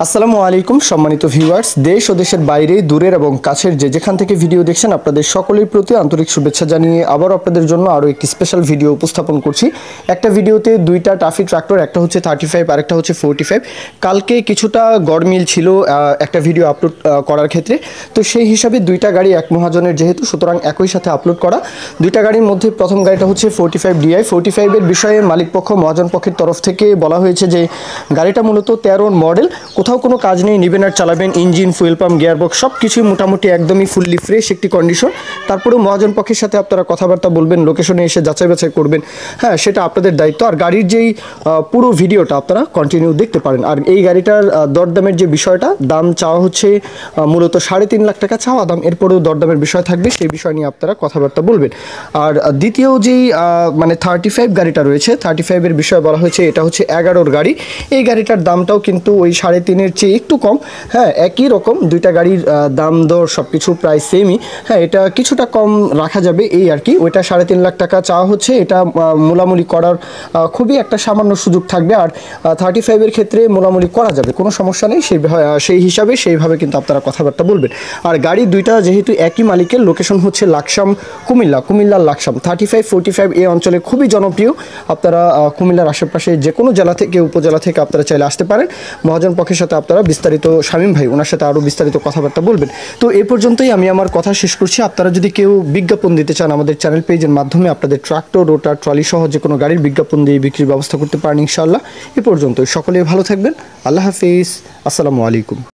আসসালামু আলাইকুম সম্মানিত ভিউয়ার্স, দেশ ও দেশের বাইরে দূরের এবং কাছের যেখান থেকে ভিডিও দেখছেন আপনাদের সকলের প্রতি আন্তরিক শুভেচ্ছা জানিয়ে আবার আপনাদের জন্য আরও একটি স্পেশাল ভিডিও উপস্থাপন করছি। একটা ভিডিওতে দুইটা টাফি ট্রাক্টর, একটা হচ্ছে 35 আর একটা হচ্ছে 45। কালকে কিছুটা গড়মিল ছিল একটা ভিডিও আপলোড করার ক্ষেত্রে, তো সেই হিসাবে দুইটা গাড়ি এক মহাজনের যেহেতু, সুতরাং একই সাথে আপলোড করা। দুইটা গাড়ির মধ্যে প্রথম গাড়িটা হচ্ছে 45 DI। 45-এর বিষয়ে মালিকপক্ষ মহাজন পক্ষের তরফ থেকে বলা হয়েছে যে গাড়িটা মূলত 13 মডেল, কোথাও কোনো কাজ নেই, নিবেন আর চালাবেন, ইঞ্জিন, ফুয়েল পাম্প, গিয়ারবক্স সব কিছুই মোটামুটি একদমই ফুললি ফ্রেশ একটি কন্ডিশন। তারপরেও মহাজন পক্ষের সাথে আপনারা কথাবার্তা বলবেন, লোকেশনে এসে যাচাই বাছাই করবেন, হ্যাঁ সেটা আপনাদের দায়িত্ব। আর গাড়ির যেই পুরো ভিডিওটা আপনারা কন্টিনিউ দেখতে পারেন। আর এই গাড়িটার দরদামের যে বিষয়টা, দাম চাওয়া হচ্ছে মূলত 3.5 লাখ টাকা চাওয়া দাম, এরপরেও দরদামের বিষয় থাকবে, সেই বিষয় নিয়ে আপনারা কথাবার্তা বলবেন। আর দ্বিতীয় যেই মানে 35 গাড়িটা রয়েছে, 35-এর বিষয়ে বলা হয়েছে এটা হচ্ছে 11-র গাড়ি। এই গাড়িটার দামটাও কিন্তু ওই 3.5-এর চেয়ে একটু কম, হ্যাঁ একই রকম, দুইটা গাড়ির দাম দর সব কিছু প্রায় সেমই, হ্যাঁ এটা কিছুটা কম রাখা যাবে এই আর কি। ওইটা 3.5 লাখ টাকা চাওয়া হচ্ছে, এটা মোলামুলি করার খুবই একটা সামান্য সুযোগ থাকবে। আর 35-এর ক্ষেত্রে মোলামুলি করা যাবে, কোনো সমস্যা নেই, সেই হিসাবে সেইভাবে কিন্তু আপনারা কথাবার্তা বলবেন। আর গাড়ি দুইটা যেহেতু একই মালিকের, লোকেশন হচ্ছে লাকসাম, কুমিল্লার লাকসাম। 35, 45 এই অঞ্চলে খুবই জনপ্রিয়। আপনারা কুমিল্লার আশেপাশে যে কোনো জেলা থেকে, উপজেলা থেকে আপনারা চাইলে আসতে পারেন। মহাজন পক্ষের সাথে আপনারা বিস্তারিত, শামীম ভাই ওনার সাথে আরও বিস্তারিত কথাবার্তা বলবেন। তো এই পর্যন্তই আমি আমার কথা শেষ করছি। আপনারা যদি কেউ বিজ্ঞাপন দিতে চান, আমাদের চ্যানেল পেজের মাধ্যমে আপনাদের ট্রাক্টর, রোটার, ট্রলি সহ যে কোনো গাড়ির বিজ্ঞাপন দিয়ে বিক্রির ব্যবস্থা করতে পারেন ইনশাআল্লাহ। এ পর্যন্তই, সকলেই ভালো থাকবেন। আল্লাহ হাফিজ, আসসালামু আলাইকুম।